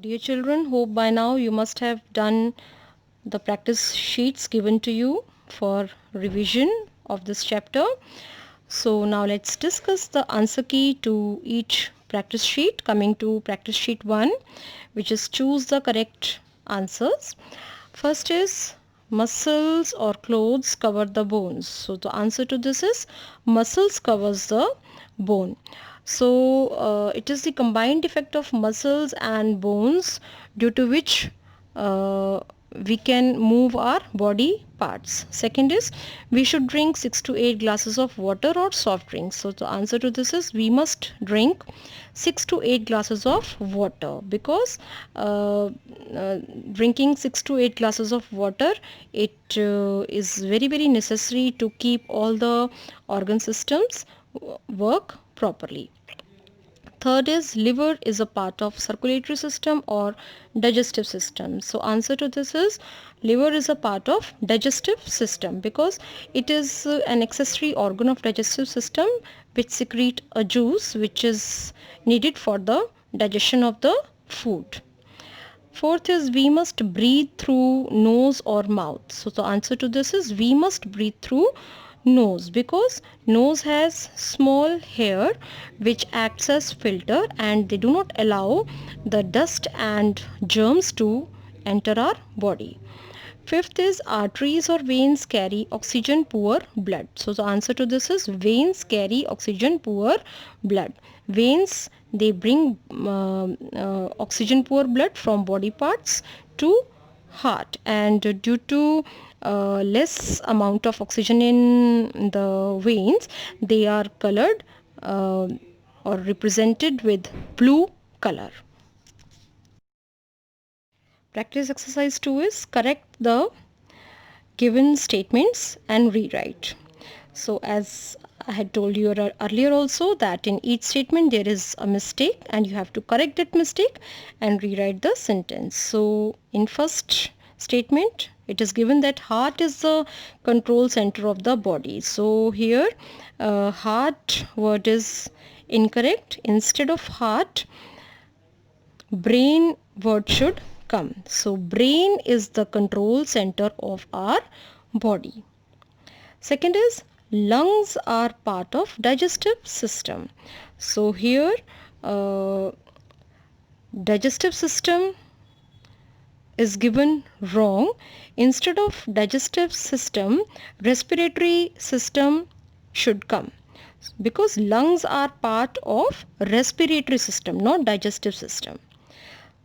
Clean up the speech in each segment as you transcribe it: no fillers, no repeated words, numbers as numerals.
Dear children, hope by now you must have done the practice sheets given to you for revision of this chapter. So now let's discuss the answer key to each practice sheet. Coming to practice sheet 1, which is choose the correct answers. First is muscles or clothes cover the bones. So the answer to this is muscles covers the bone. So it is the combined effect of muscles and bones due to which we can move our body parts. Second is we should drink 6 to 8 glasses of water or soft drinks. So the answer to this is we must drink 6 to 8 glasses of water, because drinking 6 to 8 glasses of water, it is very necessary to keep all the organ systems work properly. Third is liver is a part of circulatory system or digestive system. So answer to this is liver is a part of digestive system, because it is an accessory organ of digestive system which secrete a juice which is needed for the digestion of the food. Fourth is we must breathe through nose or mouth. So the answer to this is we must breathe through nose, because nose has small hair which acts as filter and they do not allow the dust and germs to enter our body. Fifth is arteries or veins carry oxygen poor blood. So the answer to this is veins carry oxygen poor blood. Veins, they bring oxygen poor blood from body parts to heart, and due to less amount of oxygen in the veins, they are colored or represented with blue color. Practice exercise 2 is correct the given statements and rewrite. So as I had told you earlier also, that in each statement there is a mistake and you have to correct that mistake and rewrite the sentence. So in first statement it is given that heart is the control center of the body. So here heart word is incorrect. Instead of heart, brain word should come. So brain is the control center of our body. Second is lungs are part of digestive system. So here digestive system is given wrong. Instead of digestive system, respiratory system should come, because lungs are part of respiratory system, not digestive system.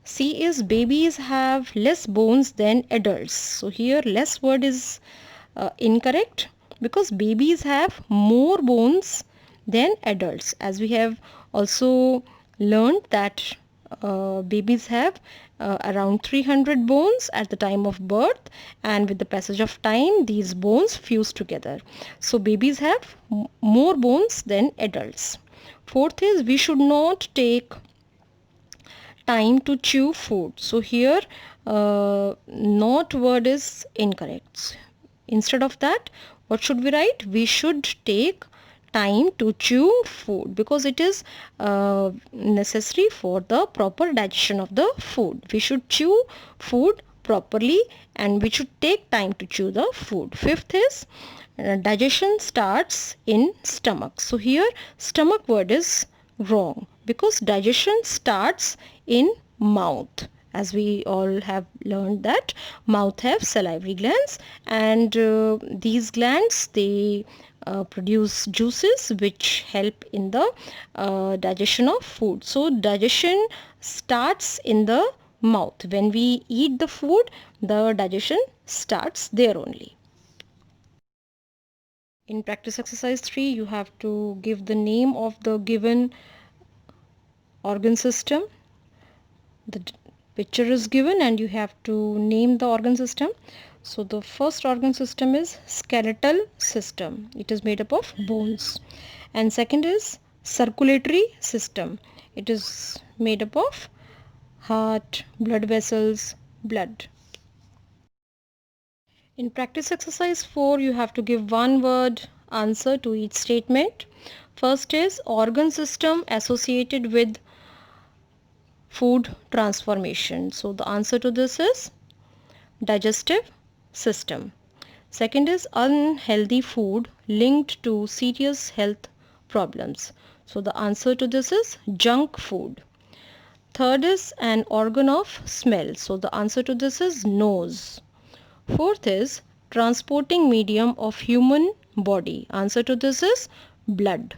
C is babies have less bones than adults. So here less word is incorrect, because babies have more bones than adults. As we have also learned that babies have around 300 bones at the time of birth, and with the passage of time these bones fuse together. So babies have more bones than adults. Fourth is we should not take time to chew food. So here not word is incorrect. Instead of that, what should we write? We should take time to chew food, because it is necessary for the proper digestion of the food. We should chew food properly and we should take time to chew the food. Fifth is digestion starts in stomach. So here stomach word is wrong, because digestion starts in mouth. As we all have learned that mouth have salivary glands, and these glands, they produce juices which help in the digestion of food. So digestion starts in the mouth. When we eat the food, the digestion starts there only. In practice exercise 3, you have to give the name of the given organ system. The picture is given and you have to name the organ system. So the first organ system is skeletal system. It is made up of bones. And second is circulatory system. It is made up of heart, blood vessels, blood. In practice exercise 4, you have to give one word answer to each statement. First is organ system associated with food transformation. So the answer to this is digestive system. Second is unhealthy food linked to serious health problems. So the answer to this is junk food. Third is an organ of smell. So the answer to this is nose. Fourth is transporting medium of human body. Answer to this is blood.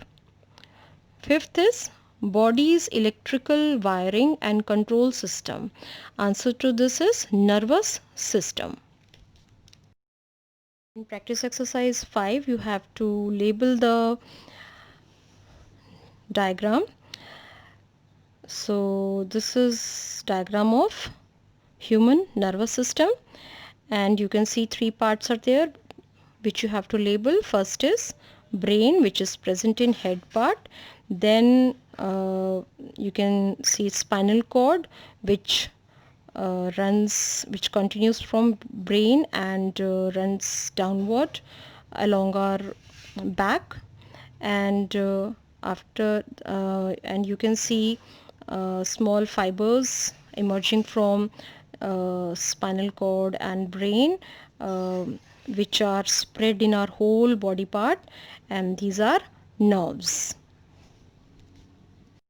Fifth is body's electrical wiring and control system. Answer to this is nervous system. In practice exercise 5, you have to label the diagram. So this is diagram of human nervous system, and you can see 3 parts are there which you have to label. First is brain, which is present in head part. Then you can see spinal cord, which which continues from brain and runs downward along our back, and and you can see small fibers emerging from spinal cord and brain, which are spread in our whole body part, and these are nerves.